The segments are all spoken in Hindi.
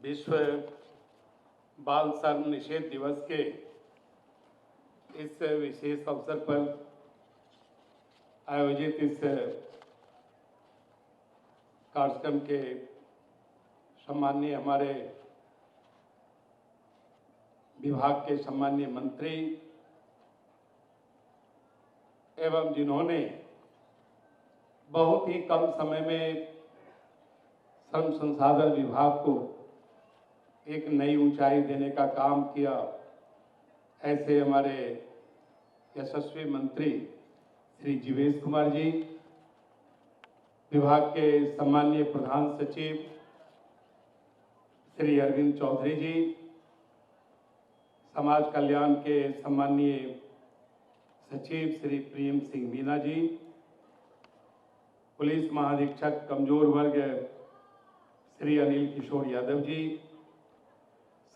विश्व बाल श्रम निषेध दिवस के इस विशेष अवसर पर आयोजित इस कार्यक्रम के सम्माननीय हमारे विभाग के सम्माननीय मंत्री एवं जिन्होंने बहुत ही कम समय में श्रम संसाधन विभाग को एक नई ऊंचाई देने का काम किया, ऐसे हमारे यशस्वी मंत्री श्री जीवेश कुमार जी, विभाग के सम्माननीय प्रधान सचिव श्री अरविंद चौधरी जी, समाज कल्याण के सम्माननीय सचिव श्री प्रेम सिंह मीना जी, पुलिस महाधीक्षक कमजोर वर्ग श्री अनिल किशोर यादव जी,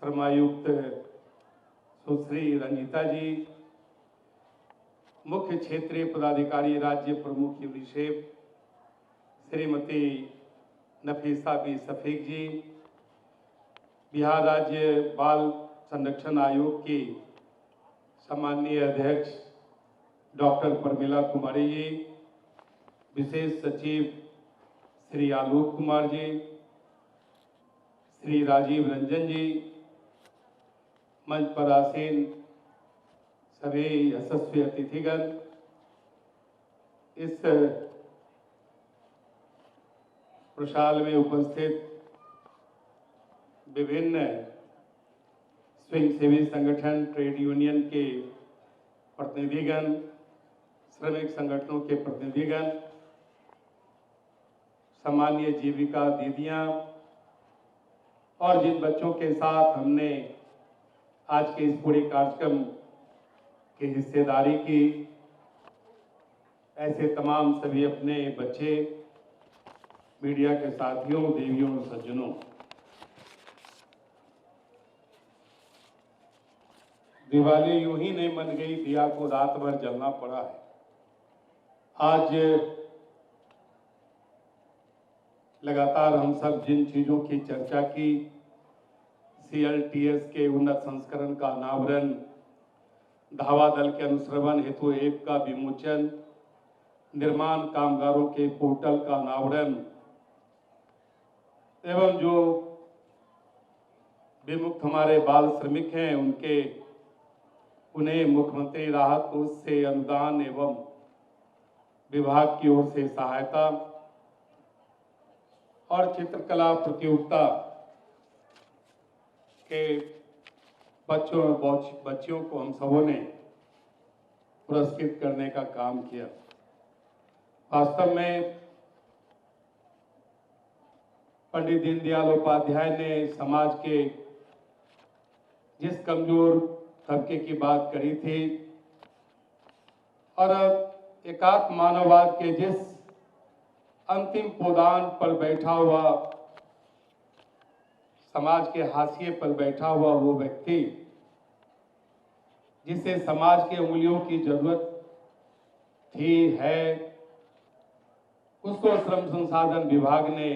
श्रमायुक्त सुश्री रंजिता जी, मुख्य क्षेत्रीय पदाधिकारी राज्य प्रमुख यूनिसेफ श्रीमती नफीसा बी सफीक जी, बिहार राज्य बाल संरक्षण आयोग की सम्माननीय अध्यक्ष डॉक्टर परमिला कुमारी जी, विशेष सचिव श्री आलोक कुमार जी, श्री राजीव रंजन जी, मंच पर आसीन सभी यशस्वी अतिथिगण, इस प्रशाल में उपस्थित विभिन्न स्वयंसेवी संगठन, ट्रेड यूनियन के प्रतिनिधिगण, श्रमिक संगठनों के प्रतिनिधिगण, सामान्य जीविका दीदियां और जिन बच्चों के साथ हमने आज के इस पूरे कार्यक्रम की हिस्सेदारी की, ऐसे तमाम सभी अपने बच्चे, मीडिया के साथियों, देवियों और सज्जनों, दिवाली यूं ही नहीं मन गई, दिया को रात भर जलना पड़ा है। आज लगातार हम सब जिन चीजों की चर्चा की, CLTS के उन्नत संस्करण का अनावरण, धावा दल के अनुश्रवण हेतु ऐप का विमोचन, निर्माण कामगारों के पोर्टल का अनावरण एवं जो विमुक्त हमारे बाल श्रमिक हैं उन्हें मुख्यमंत्री राहत कोष से अनुदान एवं विभाग की ओर से सहायता और चित्रकला प्रतियोगिता के बच्चों और बच्चियों को हम सबों ने पुरस्कृत करने का काम किया। वास्तव में पंडित दीनदयाल उपाध्याय ने समाज के जिस कमजोर तबके की बात करी थी और एकात्म मानववाद के जिस अंतिम पोदान पर बैठा हुआ, समाज के हाशिए पर बैठा हुआ वो व्यक्ति जिसे समाज के उंगलियों की जरूरत थी है, उसको श्रम संसाधन विभाग ने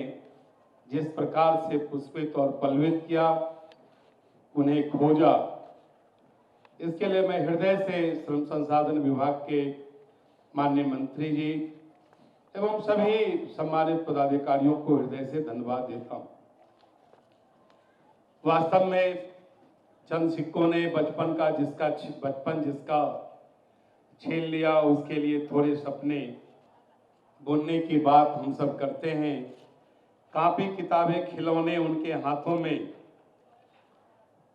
जिस प्रकार से पुष्पित और पल्लवित किया, उन्हें खोजा, इसके लिए मैं हृदय से श्रम संसाधन विभाग के माननीय मंत्री जी एवं सभी सम्मानित पदाधिकारियों को हृदय से धन्यवाद देता हूं। वास्तव में चंद सिक्कों ने बचपन जिसका छीन लिया, उसके लिए थोड़े सपने बुनने की बात हम सब करते हैं। कापी किताबें खिलौने उनके हाथों में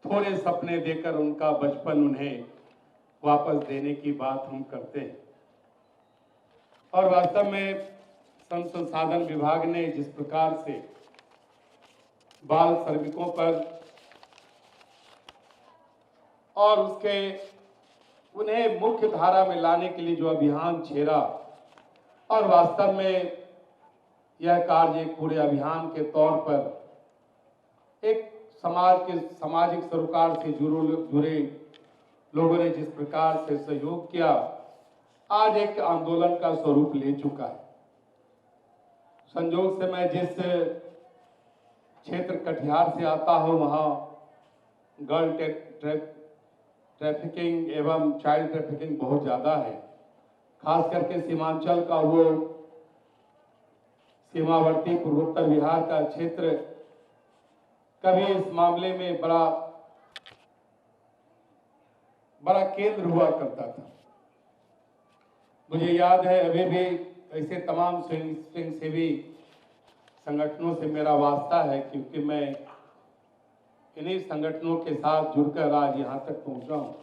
थोड़े सपने देकर उनका बचपन उन्हें वापस देने की बात हम करते हैं। और वास्तव में श्रम संसाधन विभाग ने जिस प्रकार से बाल श्रमिकों पर और उन्हें मुख्य धारा में लाने के लिए जो अभियान छेड़ा, और वास्तव में यह कार्य एक पूरे अभियान के तौर पर एक सामाजिक सरोकार से जुड़े लोगों ने जिस प्रकार से सहयोग किया, आज एक आंदोलन का स्वरूप ले चुका है। संयोग से मैं जिस क्षेत्र कटिहार से आता हूँ, वहाँ गर्ल ट्रैफिकिंग एवं चाइल्ड ट्रैफिकिंग बहुत ज़्यादा है। खास करके सीमांचल का वो सीमावर्ती पूर्वोत्तर बिहार का क्षेत्र कभी इस मामले में बड़ा केंद्र हुआ करता था। मुझे याद है अभी भी ऐसे तमाम स्वयं सेवी संगठनों से मेरा वास्ता है, क्योंकि मैं इन्हीं संगठनों के साथ जुड़कर आज यहाँ तक पहुँचा हूँ।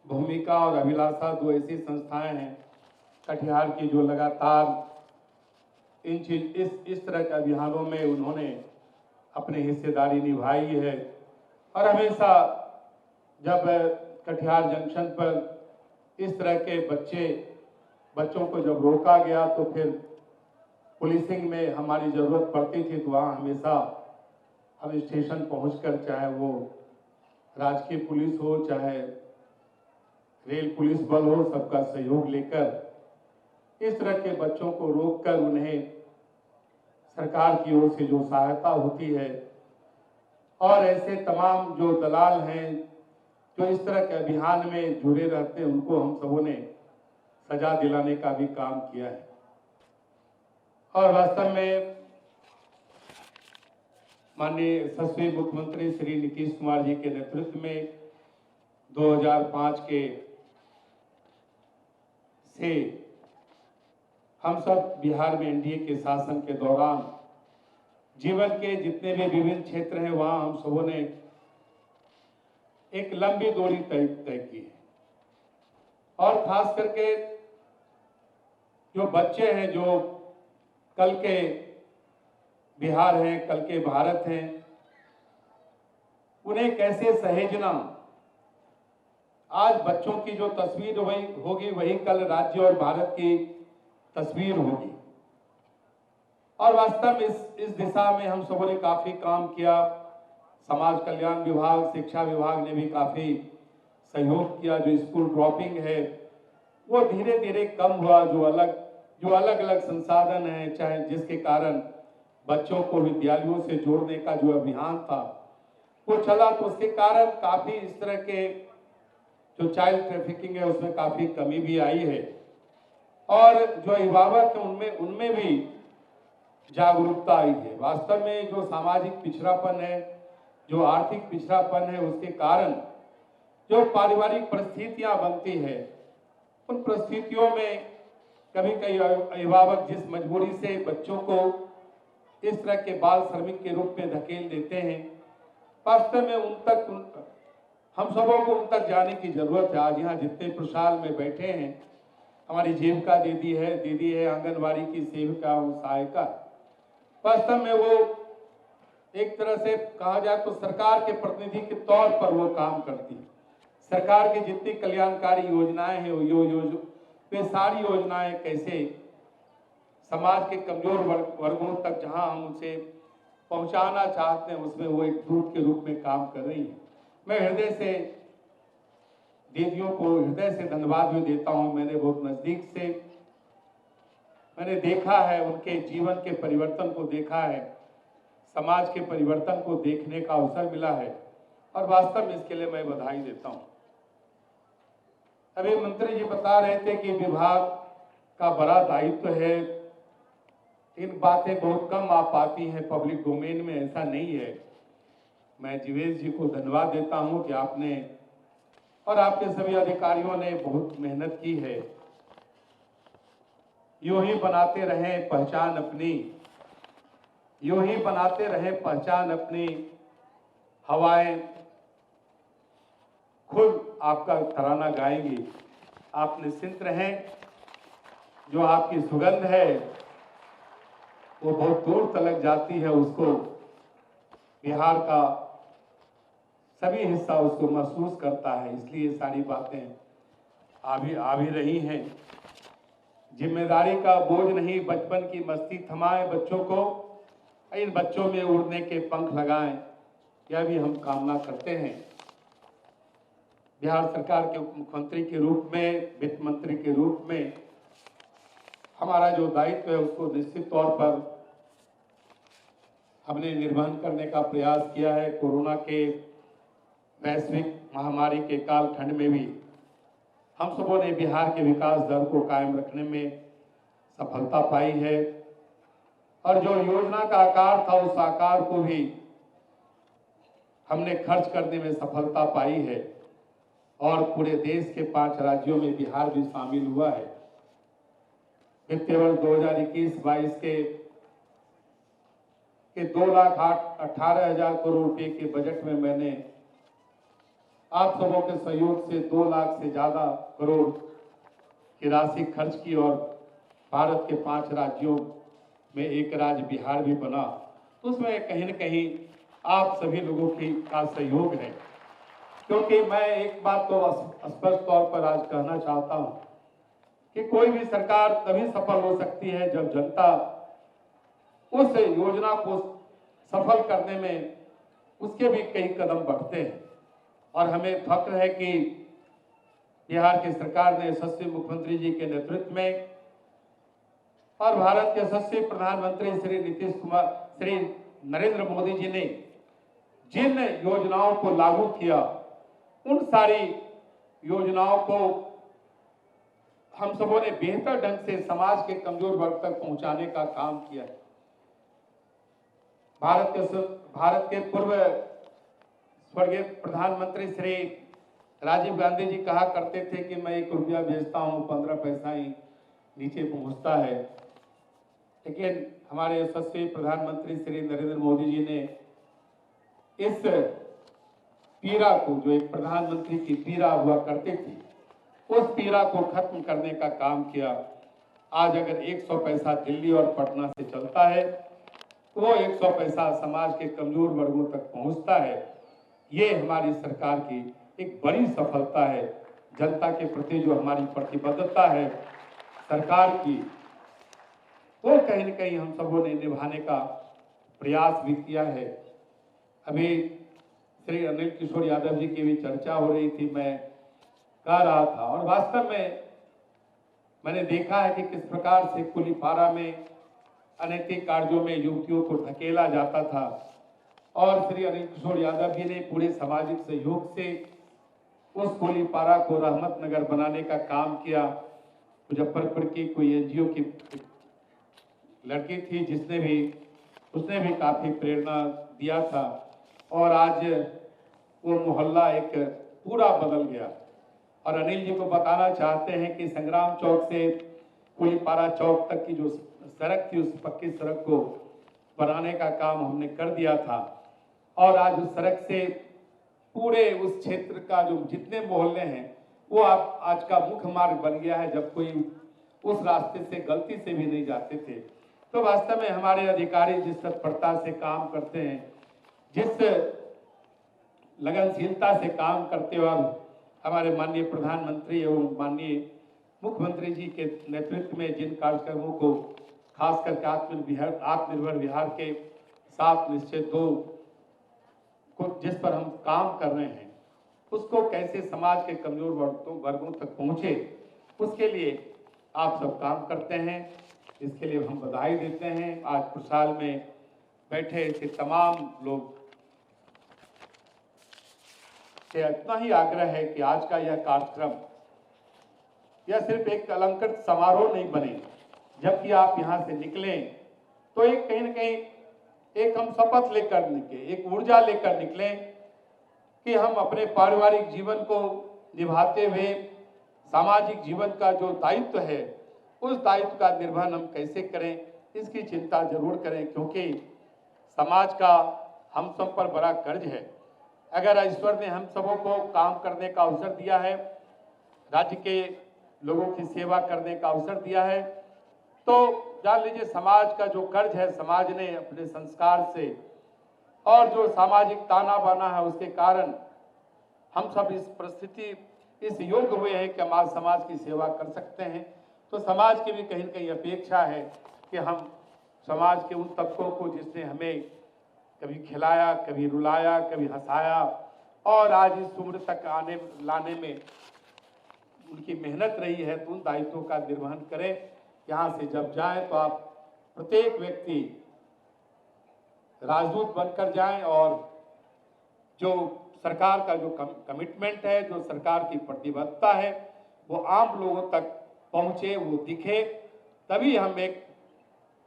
भूमिका और अभिलाषा दो ऐसी संस्थाएं हैं कटिहार की जो लगातार इस तरह के अभियानों में उन्होंने अपनी हिस्सेदारी निभाई है। और हमेशा जब कटिहार जंक्शन पर इस तरह के बच्चों को जब रोका गया तो फिर पुलिसिंग में हमारी ज़रूरत पड़ती थी, तो वहाँ हमेशा हम स्टेशन पहुंचकर, चाहे वो राजकीय पुलिस हो चाहे रेल पुलिस बल हो, सबका सहयोग लेकर इस तरह के बच्चों को रोककर उन्हें सरकार की ओर से जो सहायता होती है, और ऐसे तमाम जो दलाल हैं जो इस तरह के अभियान में जुड़े रहते हैं, उनको हम सबों ने सजा दिलाने का भी काम किया है। और वास्तव में माननीय यशस्वी मुख्यमंत्री श्री नीतीश कुमार जी के नेतृत्व में 2005 के से हम सब बिहार में एनडीए के शासन के दौरान जीवन के जितने भी विभिन्न क्षेत्र हैं, वहां हम सबों ने एक लंबी दूरी तय की है। और खास करके जो बच्चे हैं, जो कल के बिहार हैं, कल के भारत हैं, उन्हें कैसे सहेजना। आज बच्चों की जो तस्वीर होगी वही कल राज्य और भारत की तस्वीर होगी। और वास्तव में इस दिशा में हम सबों ने काफी काम किया। समाज कल्याण विभाग, शिक्षा विभाग ने भी काफी सहयोग किया। जो स्कूल ड्रॉपिंग है वो धीरे धीरे कम हुआ। जो अलग अलग संसाधन हैं, चाहे जिसके कारण बच्चों को विद्यालयों से जोड़ने का जो अभियान था वो चला, तो उसके कारण काफी इस तरह के जो चाइल्ड ट्रैफिकिंग है उसमें काफी कमी भी आई है। और जो अभिभावक है उनमें भी जागरूकता आई है। वास्तव में जो सामाजिक पिछड़ापन है, जो आर्थिक पिछड़ापन है, उसके कारण जो पारिवारिक परिस्थितियां बनती है, उन परिस्थितियों में कभी कई अभिभावक जिस मजबूरी से बच्चों को इस तरह के बाल श्रमिक के रूप में धकेल देते हैं, वास्तव में हम सबों को उन तक जाने की जरूरत है। आज यहाँ जितने प्रसाल में बैठे हैं, हमारी जीविका दीदी है, आंगनबाड़ी की सेविका, सहायिका, वास्तव में वो एक तरह से कहा जाए तो सरकार के प्रतिनिधि के तौर पर वो काम करती है। सरकार की जितनी कल्याणकारी योजनाएं हैं वे सारी योजनाएं कैसे समाज के कमजोर वर्गों तक जहां हम उसे पहुंचाना चाहते हैं, उसमें वो एक दूत के रूप में काम कर रही है। मैं हृदय से दीदियों को हृदय से धन्यवाद भी देता हूं। मैंने बहुत नजदीक से मैंने देखा है, उनके जीवन के परिवर्तन को देखा है, समाज के परिवर्तन को देखने का अवसर मिला है, और वास्तव में इसके लिए मैं बधाई देता हूं। अभी मंत्री जी बता रहे थे कि विभाग का बड़ा दायित्व है, इन बातें बहुत कम आ पाती हैं पब्लिक डोमेन में, ऐसा नहीं है। मैं जीवेश जी को धन्यवाद देता हूं कि आपने और आपके सभी अधिकारियों ने बहुत मेहनत की है। यूं ही बनाते रहें पहचान अपनी, यूं ही बनाते रहें पहचान अपनी, हवाएं खुद आपका तराना गाएंगी। आप निश्चिंत रहें, जो आपकी सुगंध है वो बहुत दूर तलक जाती है। उसको बिहार का सभी हिस्सा उसको महसूस करता है। इसलिए सारी बातें आ भी रही हैं। जिम्मेदारी का बोझ नहीं, बचपन की मस्ती थमाएं बच्चों को, इन बच्चों में उड़ने के पंख लगाएं, यह भी हम कामना करते हैं। बिहार सरकार के उप मुख्यमंत्री के रूप में, वित्त मंत्री के रूप में हमारा जो दायित्व है उसको निश्चित तौर पर हमने निर्वहन करने का प्रयास किया है। कोरोना के वैश्विक महामारी के कालखंड में भी हम सबों ने बिहार के विकास दर को कायम रखने में सफलता पाई है और जो योजना का आकार था उस आकार को भी हमने खर्च करने में सफलता पाई है और पूरे देश के 5 राज्यों में बिहार भी शामिल हुआ है। वित्तीय वर्ष 2021-22 के 2,18,000 करोड़ रुपए के बजट में मैंने आप सबों के सहयोग से 2 लाख से ज्यादा करोड़ की राशि खर्च की और भारत के 5 राज्यों में एक राज्य बिहार भी बना। तो उसमें कहीं न कहीं आप सभी लोगों का सहयोग है, क्योंकि मैं एक बात तो स्पष्ट तौर पर आज कहना चाहता हूं कि कोई भी सरकार तभी सफल हो सकती है जब जनता उस योजना को सफल करने में उसके भी कई कदम बढ़ते हैं। और हमें फक्र है कि बिहार की सरकार ने यशस्वी मुख्यमंत्री जी के नेतृत्व में और भारत के यशस्वी प्रधानमंत्री श्री नरेंद्र मोदी जी ने जिन योजनाओं को लागू किया उन सारी योजनाओं को हम सबों ने बेहतर ढंग से समाज के कमजोर वर्ग तक पहुंचाने का काम किया है। भारत के पूर्व स्वर्गीय प्रधानमंत्री श्री राजीव गांधी जी कहा करते थे कि मैं 1 रुपया भेजता हूं 15 पैसा ही नीचे पहुंचता है, लेकिन हमारे यशस्वी प्रधानमंत्री श्री नरेंद्र मोदी जी ने इस पीड़ा को, जो एक प्रधानमंत्री की पीड़ा हुआ करती थी, उस पीड़ा को खत्म करने का काम किया। आज अगर 100 पैसा दिल्ली और पटना से चलता है तो वो 100 पैसा समाज के कमजोर वर्गों तक पहुंचता है। ये हमारी सरकार की एक बड़ी सफलता है। जनता के प्रति जो हमारी प्रतिबद्धता है सरकार की, वो कहीं न कहीं हम सबों ने निभाने का प्रयास भी किया है। अभी श्री अनिल किशोर यादव जी की भी चर्चा हो रही थी, मैं कह रहा था और वास्तव में मैंने देखा है कि किस प्रकार से कुलीपारा में अनैतिक कार्यों में युवतियों को धकेला जाता था और श्री अनिल किशोर यादव जी ने पूरे सामाजिक सहयोग से उस कुलीपारा को रहमत नगर बनाने का काम किया। मुजफ्फरपुर की कोई एनजीओ की लड़की थी उसने भी काफी प्रेरणा दिया था और आज वो मोहल्ला एक पूरा बदल गया। और अनिल जी को बताना चाहते हैं कि संग्राम चौक से कुलीपारा चौक तक की जो सड़क थी, उस पक्की सड़क को बनाने का काम हमने कर दिया था और आज उस सड़क से पूरे उस क्षेत्र का जो जितने मोहल्ले हैं वो आज का मुख्य मार्ग बन गया है, जब कोई उस रास्ते से गलती से भी नहीं जाते थे। तो वास्तव में हमारे अधिकारी जिस तत्परता से काम करते हैं, जिस लगनशीलता से काम करते और हमारे माननीय प्रधानमंत्री एवं माननीय मुख्यमंत्री जी के नेतृत्व में जिन कार्यक्रमों को खास करके आत्मनिर्भर बिहार के 7 निश्चय 2 को जिस पर हम काम कर रहे हैं, उसको कैसे समाज के कमजोर वर्गों तक पहुंचे, उसके लिए आप सब काम करते हैं। इसके लिए हम बधाई देते हैं। आज खुशहाल में बैठे ऐसे तमाम लोग के इतना ही आग्रह है कि आज का यह कार्यक्रम यह सिर्फ एक अलंकृत समारोह नहीं बने। जबकि आप यहाँ से निकलें तो एक कहीं न कहीं एक हम शपथ लेकर निकले, एक ऊर्जा लेकर निकलें कि हम अपने पारिवारिक जीवन को निभाते हुए सामाजिक जीवन का जो दायित्व है, उस दायित्व का निर्वहन हम कैसे करें, इसकी चिंता जरूर करें, क्योंकि समाज का हम सब पर बड़ा कर्ज है। अगर ईश्वर ने हम सबों को काम करने का अवसर दिया है, राज्य के लोगों की सेवा करने का अवसर दिया है, तो जान लीजिए समाज का जो कर्ज है, समाज ने अपने संस्कार से और जो सामाजिक ताना बाना है उसके कारण हम सब इस परिस्थिति इस योग्य हुए हैं कि हम आज समाज की सेवा कर सकते हैं। तो समाज की भी कहीं न कहीं अपेक्षा है कि हम समाज के उन तबकों को जिसने हमें कभी खिलाया, कभी रुलाया, कभी हंसाया और आज इस उम्र तक लाने में उनकी मेहनत रही है, तो उन दायित्वों का निर्वहन करें। यहाँ से जब जाएं तो आप प्रत्येक व्यक्ति राजदूत बनकर जाएं और जो सरकार का जो कमिटमेंट है, जो सरकार की प्रतिबद्धता है, वो आम लोगों तक पहुंचे, वो दिखे, तभी हम एक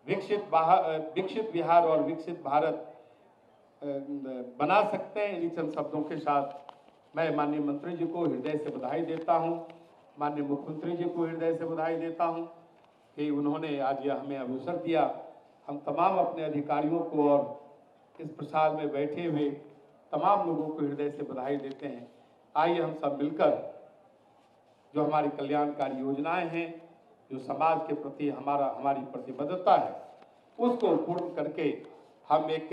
विकसित बिहार और विकसित भारत बना सकते हैं। इन चंद शब्दों के साथ मैं माननीय मंत्री जी को हृदय से बधाई देता हूं, माननीय मुख्यमंत्री जी को हृदय से बधाई देता हूं कि उन्होंने आज यह हमें अवसर दिया। हम तमाम अपने अधिकारियों को और इस प्रसाद में बैठे हुए तमाम लोगों को हृदय से बधाई देते हैं। आइए हम सब मिलकर जो हमारी कल्याणकारी योजनाएं हैं, जो समाज के प्रति हमारी प्रतिबद्धता है, उसको पूर्ण करके हम एक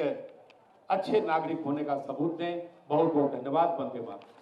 अच्छे नागरिक होने का सबूत दें। बहुत बहुत धन्यवाद। वंदे मातरम।